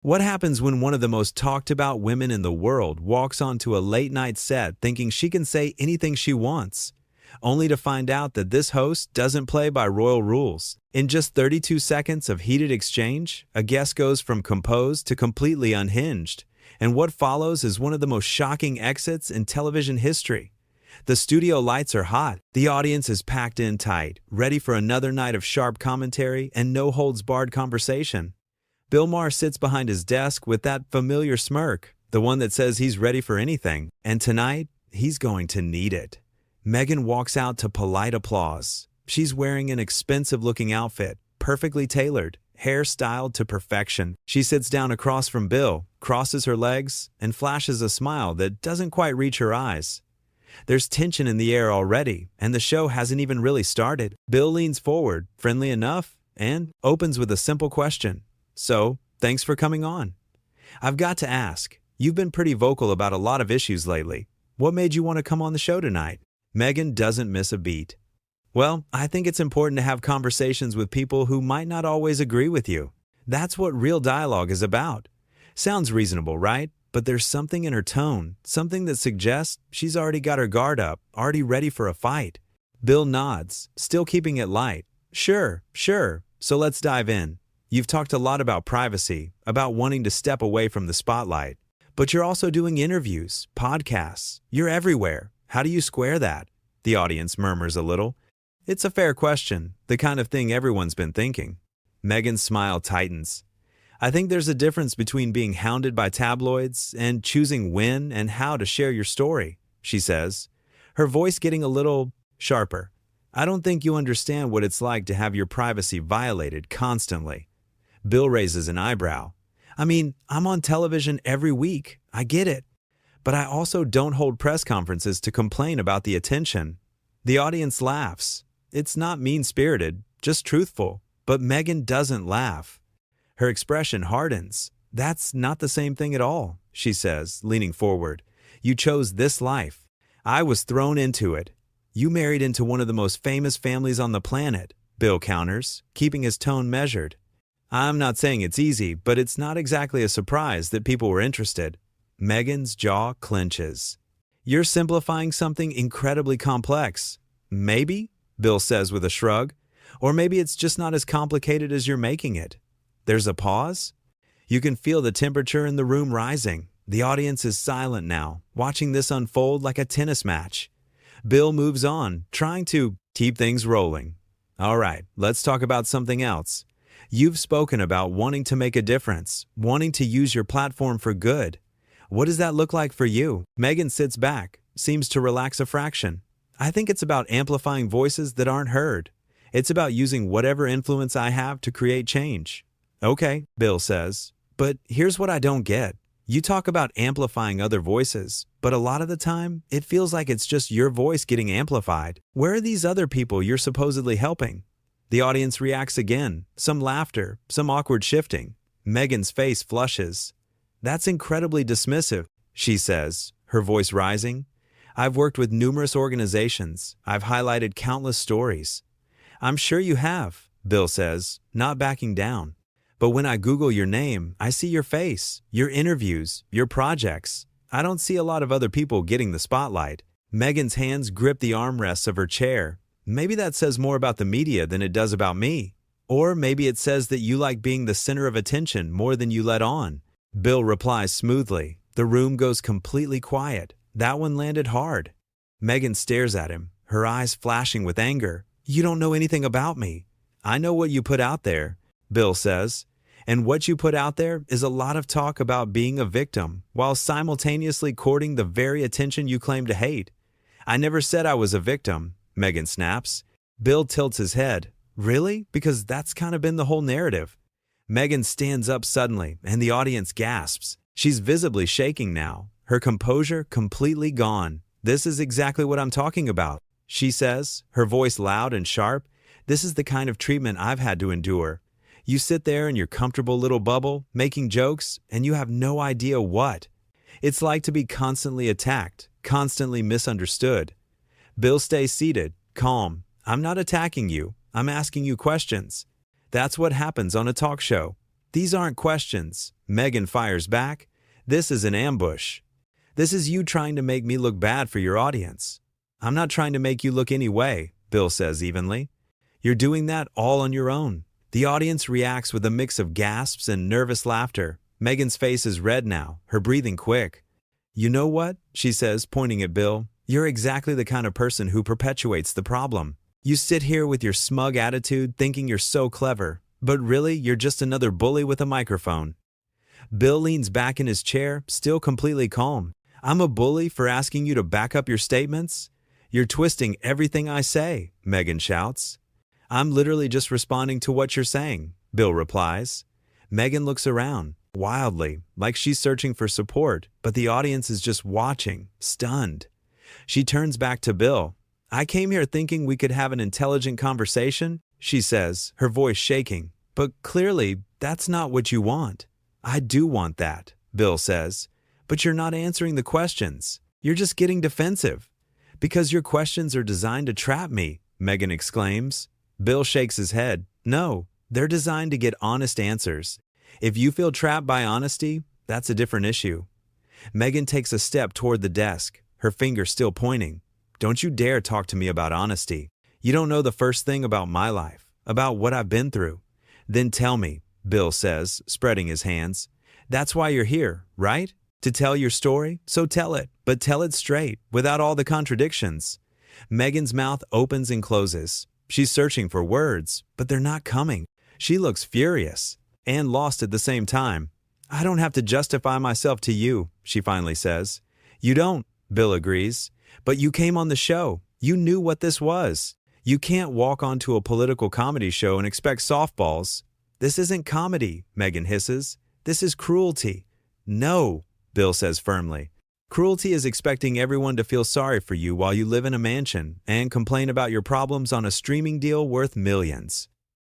What happens when one of the most talked about women in the world walks onto a late night set thinking she can say anything she wants, only to find out that this host doesn't play by royal rules? In just 32 seconds of heated exchange, a guest goes from composed to completely unhinged, and what follows is one of the most shocking exits in television history. The studio lights are hot, the audience is packed in tight, ready for another night of sharp commentary and no-holds-barred conversation. Bill Maher sits behind his desk with that familiar smirk, the one that says he's ready for anything, and tonight, he's going to need it. Meghan walks out to polite applause. She's wearing an expensive-looking outfit, perfectly tailored, hair styled to perfection. She sits down across from Bill, crosses her legs, and flashes a smile that doesn't quite reach her eyes. There's tension in the air already, and the show hasn't even really started. Bill leans forward, friendly enough, and opens with a simple question. So, thanks for coming on. I've got to ask, you've been pretty vocal about a lot of issues lately. What made you want to come on the show tonight? Meghan doesn't miss a beat. Well, I think it's important to have conversations with people who might not always agree with you. That's what real dialogue is about. Sounds reasonable, right? But there's something in her tone, something that suggests she's already got her guard up, already ready for a fight. Bill nods, still keeping it light. Sure. So let's dive in. You've talked a lot about privacy, about wanting to step away from the spotlight. But you're also doing interviews, podcasts. You're everywhere. How do you square that? The audience murmurs a little. It's a fair question, the kind of thing everyone's been thinking. Meghan's smile tightens. I think there's a difference between being hounded by tabloids and choosing when and how to share your story, she says, her voice getting a little sharper. I don't think you understand what it's like to have your privacy violated constantly. Bill raises an eyebrow. I mean, I'm on television every week. I get it. But I also don't hold press conferences to complain about the attention. The audience laughs. It's not mean-spirited, just truthful. But Meghan doesn't laugh. Her expression hardens. That's not the same thing at all, she says, leaning forward. You chose this life. I was thrown into it. You married into one of the most famous families on the planet, Bill counters, keeping his tone measured. I'm not saying it's easy, but it's not exactly a surprise that people were interested. Meghan's jaw clenches. You're simplifying something incredibly complex. Maybe, Bill says with a shrug. Or maybe it's just not as complicated as you're making it. There's a pause. You can feel the temperature in the room rising. The audience is silent now, watching this unfold like a tennis match. Bill moves on, trying to keep things rolling. All right, let's talk about something else. You've spoken about wanting to make a difference, wanting to use your platform for good. What does that look like for you? Meghan sits back, seems to relax a fraction. I think it's about amplifying voices that aren't heard. It's about using whatever influence I have to create change. Okay, Bill says, but here's what I don't get. You talk about amplifying other voices, but a lot of the time, it feels like it's just your voice getting amplified. Where are these other people you're supposedly helping? The audience reacts again, some laughter, some awkward shifting. Meghan's face flushes. That's incredibly dismissive, she says, her voice rising. I've worked with numerous organizations. I've highlighted countless stories. I'm sure you have, Bill says, not backing down. But when I Google your name, I see your face, your interviews, your projects. I don't see a lot of other people getting the spotlight. Meghan's hands grip the armrests of her chair. Maybe that says more about the media than it does about me. Or maybe it says that you like being the center of attention more than you let on. Bill replies smoothly. The room goes completely quiet. That one landed hard. Meghan stares at him, her eyes flashing with anger. You don't know anything about me. I know what you put out there, Bill says. And what you put out there is a lot of talk about being a victim while simultaneously courting the very attention you claim to hate. I never said I was a victim, Meghan snaps. Bill tilts his head. Really? Because that's kind of been the whole narrative. Meghan stands up suddenly, and the audience gasps. She's visibly shaking now, her composure completely gone. This is exactly what I'm talking about, she says, her voice loud and sharp. This is the kind of treatment I've had to endure. You sit there in your comfortable little bubble, making jokes, and you have no idea what. It's like to be constantly attacked, constantly misunderstood. Bill stays seated, calm. I'm not attacking you. I'm asking you questions. That's what happens on a talk show. These aren't questions, Meghan fires back. This is an ambush. This is you trying to make me look bad for your audience. I'm not trying to make you look any way, Bill says evenly. You're doing that all on your own. The audience reacts with a mix of gasps and nervous laughter. Meghan's face is red now, her breathing quick. You know what? She says, pointing at Bill. You're exactly the kind of person who perpetuates the problem. You sit here with your smug attitude thinking you're so clever, but really you're just another bully with a microphone. Bill leans back in his chair, still completely calm. I'm a bully for asking you to back up your statements? You're twisting everything I say, Meghan shouts. I'm literally just responding to what you're saying, Bill replies. Meghan looks around, wildly, like she's searching for support, but the audience is just watching, stunned. She turns back to Bill. I came here thinking we could have an intelligent conversation, she says, her voice shaking. But clearly, that's not what you want. I do want that, Bill says. But you're not answering the questions. You're just getting defensive. Because your questions are designed to trap me, Meghan exclaims. Bill shakes his head. No, they're designed to get honest answers. If you feel trapped by honesty, that's a different issue. Meghan takes a step toward the desk, her finger still pointing. Don't you dare talk to me about honesty. You don't know the first thing about my life, about what I've been through. Then tell me, Bill says, spreading his hands. That's why you're here, right? To tell your story? So tell it, but tell it straight, without all the contradictions. Meghan's mouth opens and closes. She's searching for words, but they're not coming. She looks furious and lost at the same time. I don't have to justify myself to you, she finally says. You don't, Bill agrees. But you came on the show. You knew what this was. You can't walk onto a political comedy show and expect softballs. This isn't comedy, Meghan hisses. This is cruelty. No, Bill says firmly. Cruelty is expecting everyone to feel sorry for you while you live in a mansion and complain about your problems on a streaming deal worth millions.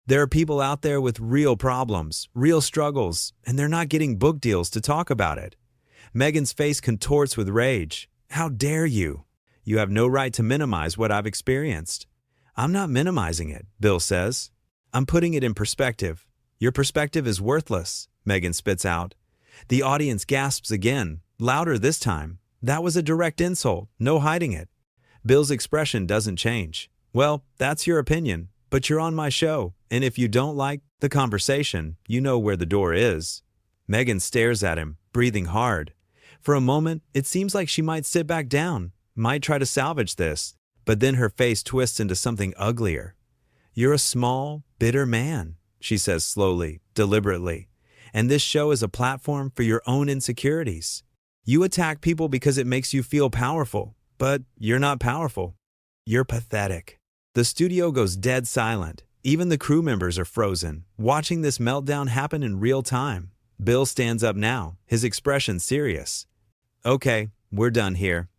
There are people out there with real problems, real struggles, and they're not getting book deals to talk about it. Meghan's face contorts with rage. How dare you? You have no right to minimize what I've experienced. I'm not minimizing it, Bill says. I'm putting it in perspective. Your perspective is worthless, Meghan spits out. The audience gasps again, louder this time. That was a direct insult, no hiding it. Bill's expression doesn't change. Well, that's your opinion, but you're on my show, and if you don't like the conversation, you know where the door is. Meghan stares at him, breathing hard. For a moment, it seems like she might sit back down, might try to salvage this, but then her face twists into something uglier. You're a small, bitter man, she says slowly, deliberately, and this show is a platform for your own insecurities. You attack people because it makes you feel powerful, but you're not powerful. You're pathetic. The studio goes dead silent. Even the crew members are frozen, watching this meltdown happen in real time. Bill stands up now, his expression serious. Okay, we're done here.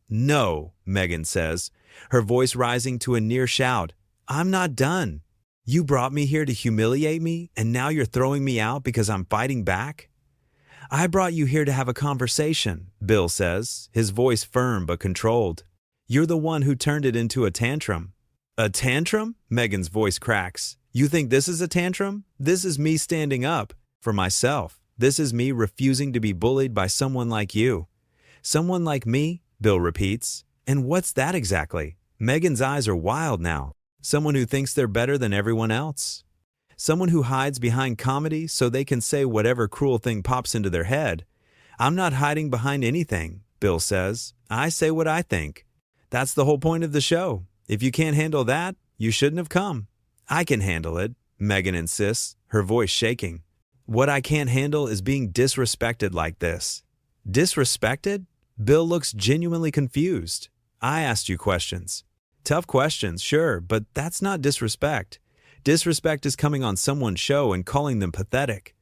No, Meghan says, her voice rising to a near shout. I'm not done. You brought me here to humiliate me, and now you're throwing me out because I'm fighting back? I brought you here to have a conversation, Bill says, his voice firm but controlled. You're the one who turned it into a tantrum. A tantrum? Meghan's voice cracks. You think this is a tantrum? This is me standing up for myself. This is me refusing to be bullied by someone like you. Someone like me? Bill repeats. And what's that exactly? Meghan's eyes are wild now. Someone who thinks they're better than everyone else. Someone who hides behind comedy so they can say whatever cruel thing pops into their head. I'm not hiding behind anything, Bill says. I say what I think. That's the whole point of the show. If you can't handle that, you shouldn't have come. I can handle it, Meghan insists, her voice shaking. What I can't handle is being disrespected like this. Disrespected? Bill looks genuinely confused. I asked you questions. Tough questions, sure, but that's not disrespect. Disrespect is coming on someone's show and calling them pathetic.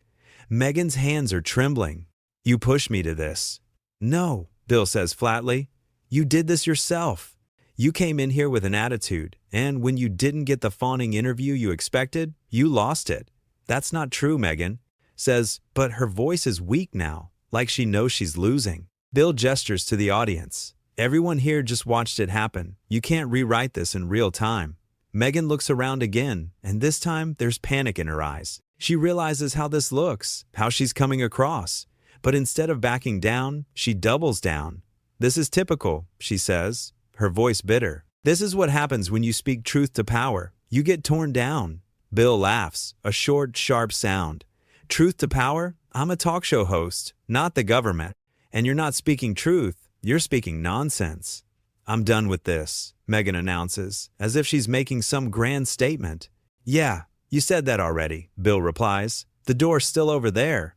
Meghan's hands are trembling. You pushed me to this. No, Bill says flatly. You did this yourself. You came in here with an attitude, and when you didn't get the fawning interview you expected, you lost it. That's not true, Meghan says, but her voice is weak now, like she knows she's losing. Bill gestures to the audience. Everyone here just watched it happen. You can't rewrite this in real time. Meghan looks around again, and this time there's panic in her eyes. She realizes how this looks, how she's coming across. But instead of backing down, she doubles down. "This is typical," she says, her voice bitter. "This is what happens when you speak truth to power. You get torn down." Bill laughs, a short, sharp sound. "Truth to power? I'm a talk show host, not the government. And you're not speaking truth, you're speaking nonsense." "I'm done with this," Meghan announces, as if she's making some grand statement. "Yeah, you said that already," Bill replies. "The door's still over there."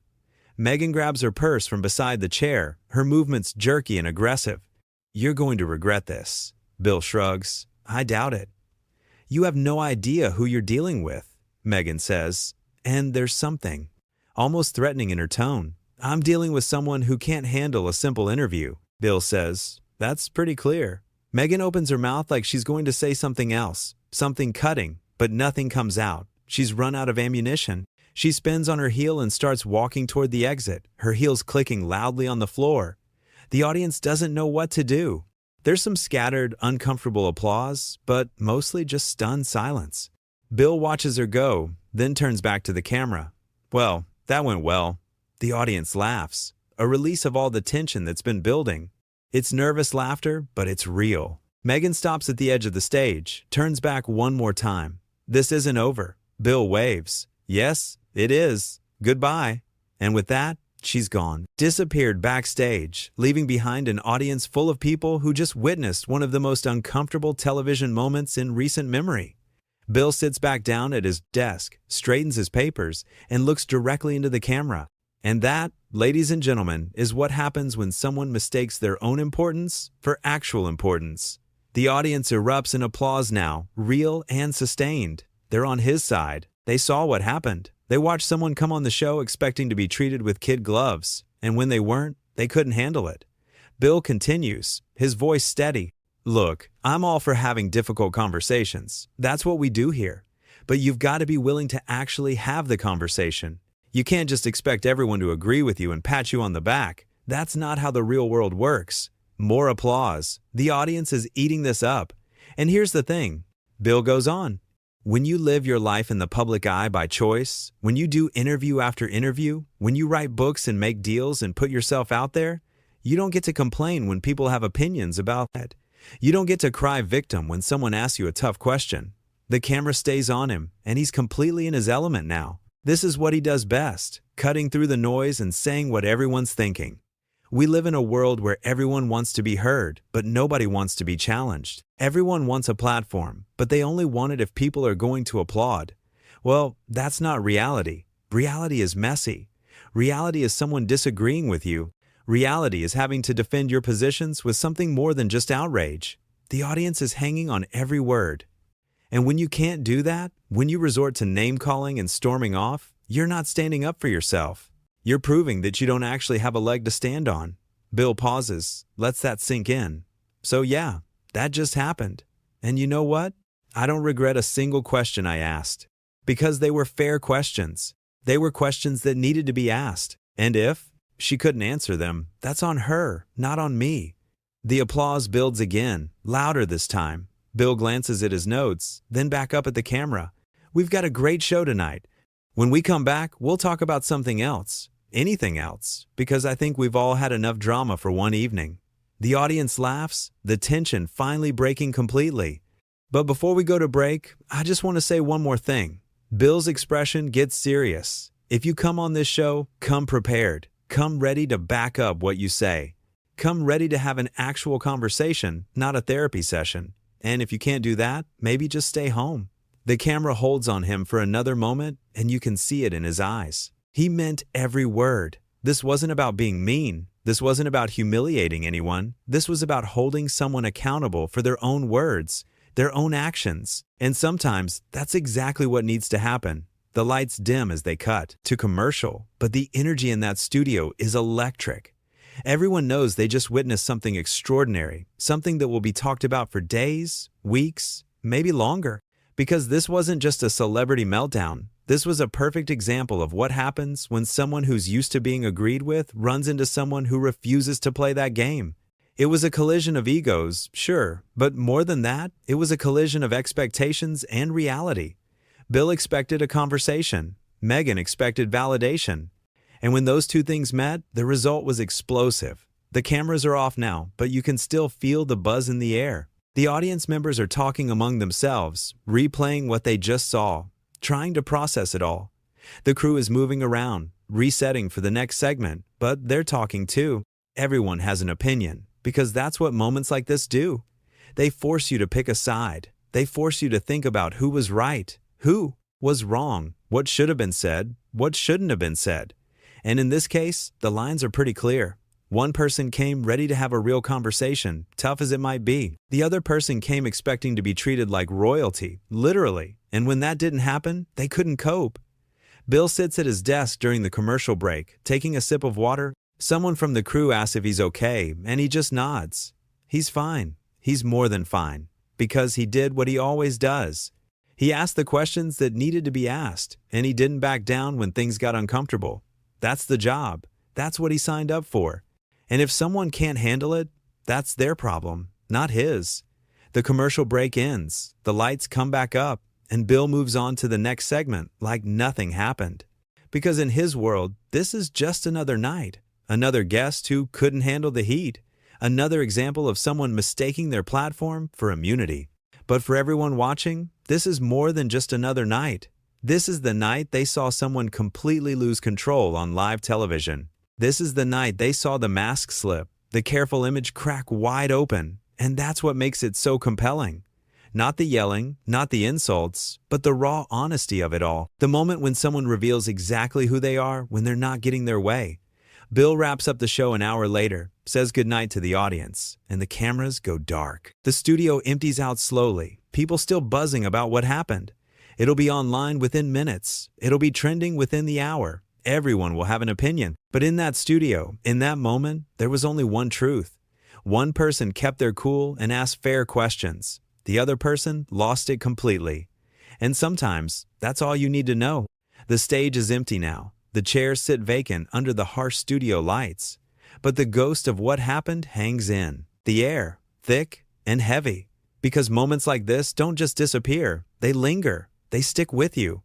Meghan grabs her purse from beside the chair, her movements jerky and aggressive. "You're going to regret this." Bill shrugs. "I doubt it." "You have no idea who you're dealing with," Meghan says. And there's something almost threatening in her tone. "I'm dealing with someone who can't handle a simple interview," Bill says. "That's pretty clear." Meghan opens her mouth like she's going to say something else, something cutting, but nothing comes out. She's run out of ammunition. She spins on her heel and starts walking toward the exit, her heels clicking loudly on the floor. The audience doesn't know what to do. There's some scattered, uncomfortable applause, but mostly just stunned silence. Bill watches her go, then turns back to the camera. "Well, that went well." The audience laughs, a release of all the tension that's been building. It's nervous laughter, but it's real. Meghan stops at the edge of the stage, turns back one more time. "This isn't over." Bill waves. "Yes, it is. Goodbye." And with that, she's gone, disappeared backstage, leaving behind an audience full of people who just witnessed one of the most uncomfortable television moments in recent memory. Bill sits back down at his desk, straightens his papers, and looks directly into the camera. And that, ladies and gentlemen, is what happens when someone mistakes their own importance for actual importance. The audience erupts in applause now, real and sustained. They're on his side. They saw what happened. They watched someone come on the show expecting to be treated with kid gloves, and when they weren't, they couldn't handle it. Bill continues, his voice steady. "Look, I'm all for having difficult conversations. That's what we do here. But you've got to be willing to actually have the conversation. You can't just expect everyone to agree with you and pat you on the back. That's not how the real world works." More applause. The audience is eating this up. And here's the thing. Bill goes on. "When you live your life in the public eye by choice, when you do interview after interview, when you write books and make deals and put yourself out there, you don't get to complain when people have opinions about it. You don't get to cry victim when someone asks you a tough question. The camera stays on him, and he's completely in his element now. This is what he does best, cutting through the noise and saying what everyone's thinking. We live in a world where everyone wants to be heard, but nobody wants to be challenged. Everyone wants a platform, but they only want it if people are going to applaud. Well, that's not reality. Reality is messy. Reality is someone disagreeing with you. Reality is having to defend your positions with something more than just outrage. The audience is hanging on every word. And when you can't do that, when you resort to name-calling and storming off, you're not standing up for yourself. You're proving that you don't actually have a leg to stand on. Bill pauses, lets that sink in. So yeah, that just happened. And you know what? I don't regret a single question I asked. Because they were fair questions. They were questions that needed to be asked. And if she couldn't answer them, that's on her, not on me. The applause builds again, louder this time. Bill glances at his notes, then back up at the camera. "We've got a great show tonight. When we come back, we'll talk about something else. Anything else, because I think we've all had enough drama for one evening." The audience laughs, the tension finally breaking completely. But before we go to break, I just want to say one more thing. Bill's expression gets serious. If you come on this show, come prepared. Come ready to back up what you say. Come ready to have an actual conversation, not a therapy session. And if you can't do that, maybe just stay home. The camera holds on him for another moment, and you can see it in his eyes. He meant every word. This wasn't about being mean. This wasn't about humiliating anyone. This was about holding someone accountable for their own words, their own actions. And sometimes that's exactly what needs to happen. The lights dim as they cut to commercial, but the energy in that studio is electric. Everyone knows they just witnessed something extraordinary, something that will be talked about for days, weeks, maybe longer. Because this wasn't just a celebrity meltdown. This was a perfect example of what happens when someone who's used to being agreed with runs into someone who refuses to play that game. It was a collision of egos, sure, but more than that, it was a collision of expectations and reality. Bill expected a conversation. Meghan expected validation. And when those two things met, the result was explosive. The cameras are off now, but you can still feel the buzz in the air. The audience members are talking among themselves, replaying what they just saw, trying to process it all. The crew is moving around, resetting for the next segment, but they're talking too. Everyone has an opinion, because that's what moments like this do. They force you to pick a side. They force you to think about who was right, who was wrong, what should have been said, what shouldn't have been said. And in this case, the lines are pretty clear. One person came ready to have a real conversation, tough as it might be. The other person came expecting to be treated like royalty, literally. And when that didn't happen, they couldn't cope. Bill sits at his desk during the commercial break, taking a sip of water. Someone from the crew asks if he's okay, and he just nods. He's fine. He's more than fine, because he did what he always does. He asked the questions that needed to be asked, and he didn't back down when things got uncomfortable. That's the job. That's what he signed up for. And if someone can't handle it, that's their problem, not his. The commercial break ends, the lights come back up, and Bill moves on to the next segment like nothing happened. Because in his world, this is just another night, another guest who couldn't handle the heat, another example of someone mistaking their platform for immunity. But for everyone watching, this is more than just another night. This is the night they saw someone completely lose control on live television. This is the night they saw the mask slip, the careful image crack wide open, and that's what makes it so compelling. Not the yelling, not the insults, but the raw honesty of it all. The moment when someone reveals exactly who they are when they're not getting their way. Bill wraps up the show an hour later, says goodnight to the audience, and the cameras go dark. The studio empties out slowly, people still buzzing about what happened. It'll be online within minutes. It'll be trending within the hour. Everyone will have an opinion. But in that studio, in that moment, there was only one truth. One person kept their cool and asked fair questions. The other person lost it completely. And sometimes, that's all you need to know. The stage is empty now. The chairs sit vacant under the harsh studio lights. But the ghost of what happened hangs in the air, thick and heavy. Because moments like this don't just disappear. They linger. They stick with you.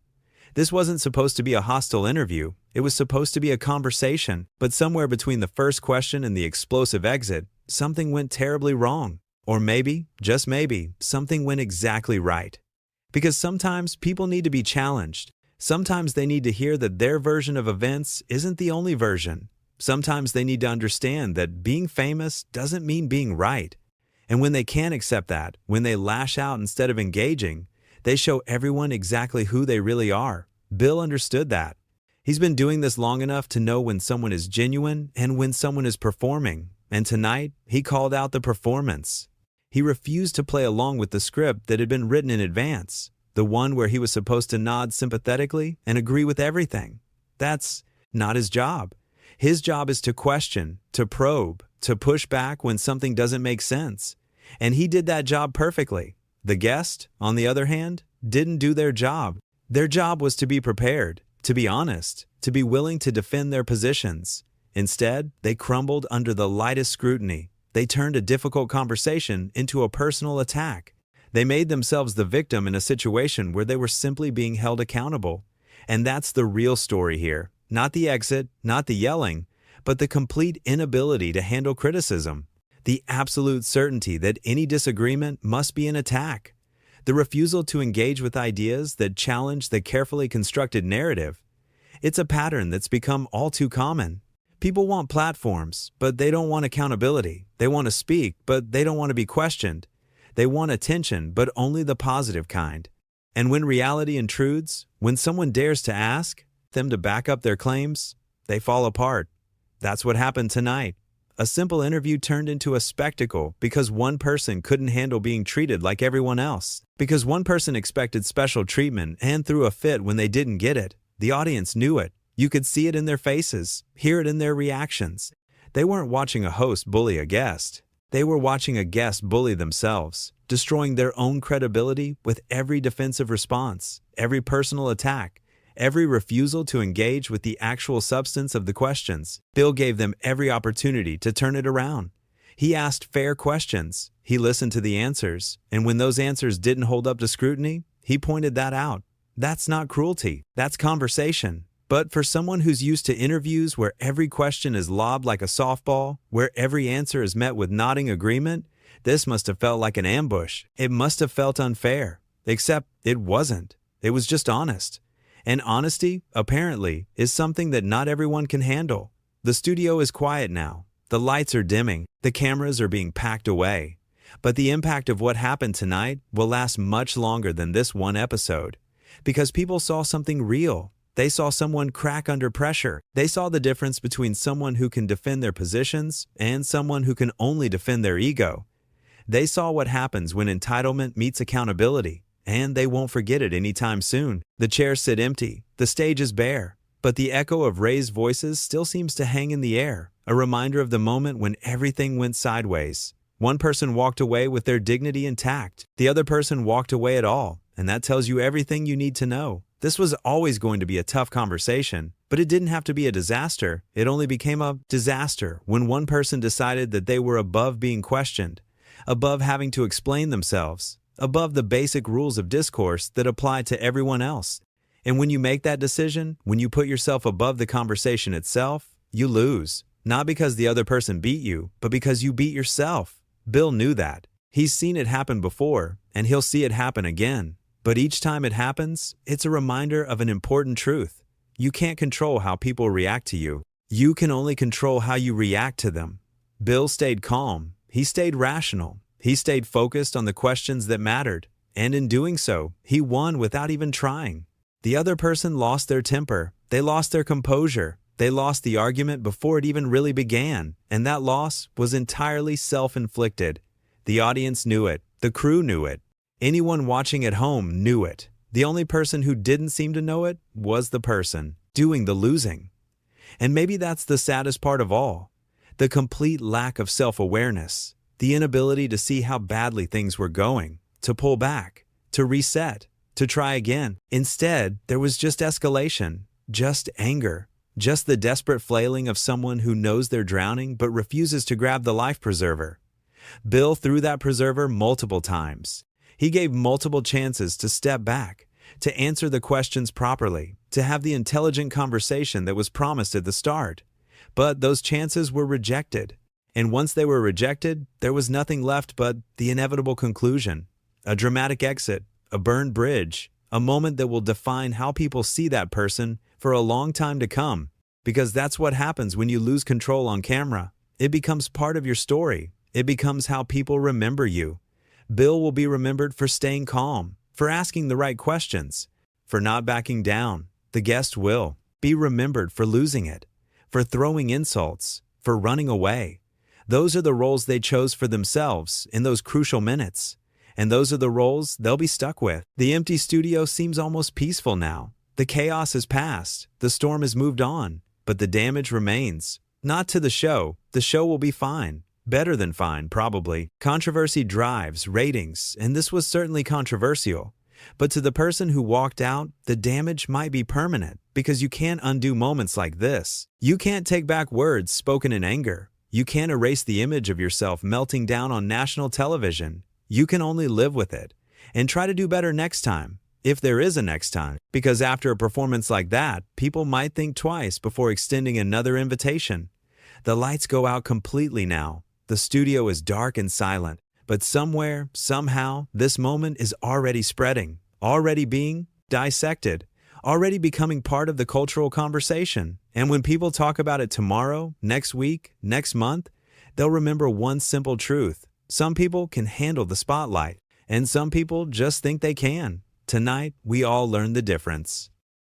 This wasn't supposed to be a hostile interview. It was supposed to be a conversation. But somewhere between the first question and the explosive exit, something went terribly wrong. Or maybe, just maybe, something went exactly right. Because sometimes people need to be challenged. Sometimes they need to hear that their version of events isn't the only version. Sometimes they need to understand that being famous doesn't mean being right. And when they can't accept that, when they lash out instead of engaging, they show everyone exactly who they really are. Bill understood that. He's been doing this long enough to know when someone is genuine and when someone is performing. And tonight, he called out the performance. He refused to play along with the script that had been written in advance, the one where he was supposed to nod sympathetically and agree with everything. That's not his job. His job is to question, to probe, to push back when something doesn't make sense. And he did that job perfectly. The guest, on the other hand, didn't do their job. Their job was to be prepared, to be honest, to be willing to defend their positions. Instead, they crumbled under the lightest scrutiny. They turned a difficult conversation into a personal attack. They made themselves the victim in a situation where they were simply being held accountable. And that's the real story here. Not the exit, not the yelling, but the complete inability to handle criticism. The absolute certainty that any disagreement must be an attack. The refusal to engage with ideas that challenge the carefully constructed narrative. It's a pattern that's become all too common. People want platforms, but they don't want accountability. They want to speak, but they don't want to be questioned. They want attention, but only the positive kind. And when reality intrudes, when someone dares to ask them to back up their claims, they fall apart. That's what happened tonight. A simple interview turned into a spectacle because one person couldn't handle being treated like everyone else. Because one person expected special treatment and threw a fit when they didn't get it. The audience knew it. You could see it in their faces, hear it in their reactions. They weren't watching a host bully a guest. They were watching a guest bully themselves, destroying their own credibility with every defensive response, every personal attack, every refusal to engage with the actual substance of the questions. Bill gave them every opportunity to turn it around. He asked fair questions, he listened to the answers, and when those answers didn't hold up to scrutiny, he pointed that out. That's not cruelty, that's conversation. But for someone who's used to interviews where every question is lobbed like a softball, where every answer is met with nodding agreement, this must have felt like an ambush. It must have felt unfair. Except it wasn't. It was just honest. And honesty, apparently, is something that not everyone can handle. The studio is quiet now. The lights are dimming. The cameras are being packed away. But the impact of what happened tonight will last much longer than this one episode. Because people saw something real. They saw someone crack under pressure. They saw the difference between someone who can defend their positions and someone who can only defend their ego. They saw what happens when entitlement meets accountability, and they won't forget it anytime soon. The chairs sit empty, the stage is bare, but the echo of raised voices still seems to hang in the air, a reminder of the moment when everything went sideways. One person walked away with their dignity intact. The other person walked away at all, and that tells you everything you need to know. This was always going to be a tough conversation, but it didn't have to be a disaster. It only became a disaster when one person decided that they were above being questioned, above having to explain themselves, above the basic rules of discourse that apply to everyone else. And when you make that decision, when you put yourself above the conversation itself, you lose. Not because the other person beat you, but because you beat yourself. Bill knew that. He's seen it happen before, and he'll see it happen again. But each time it happens, it's a reminder of an important truth. You can't control how people react to you. You can only control how you react to them. Bill stayed calm. He stayed rational. He stayed focused on the questions that mattered. And in doing so, he won without even trying. The other person lost their temper. They lost their composure. They lost the argument before it even really began. And that loss was entirely self-inflicted. The audience knew it. The crew knew it. Anyone watching at home knew it. The only person who didn't seem to know it was the person doing the losing. And maybe that's the saddest part of all. The complete lack of self-awareness. The inability to see how badly things were going, to pull back, to reset, to try again. Instead, there was just escalation, just anger, just the desperate flailing of someone who knows they're drowning but refuses to grab the life preserver. Bill threw that preserver multiple times. He gave multiple chances to step back, to answer the questions properly, to have the intelligent conversation that was promised at the start. But those chances were rejected. And once they were rejected, there was nothing left but the inevitable conclusion. A dramatic exit, a burned bridge, a moment that will define how people see that person for a long time to come. Because that's what happens when you lose control on camera. It becomes part of your story. It becomes how people remember you. Bill will be remembered for staying calm, for asking the right questions, for not backing down. The guest will be remembered for losing it, for throwing insults, for running away. Those are the roles they chose for themselves in those crucial minutes. And those are the roles they'll be stuck with. The empty studio seems almost peaceful now. The chaos has passed. The storm has moved on. But the damage remains. Not to the show. The show will be fine. Better than fine, probably. Controversy drives ratings, and this was certainly controversial. But to the person who walked out, the damage might be permanent, because you can't undo moments like this. You can't take back words spoken in anger. You can't erase the image of yourself melting down on national television. You can only live with it, and try to do better next time, if there is a next time. Because after a performance like that, people might think twice before extending another invitation. The lights go out completely now. The studio is dark and silent, but somewhere, somehow, this moment is already spreading, already being dissected, already becoming part of the cultural conversation. And when people talk about it tomorrow, next week, next month, they'll remember one simple truth. Some people can handle the spotlight, and some people just think they can. Tonight, we all learned the difference.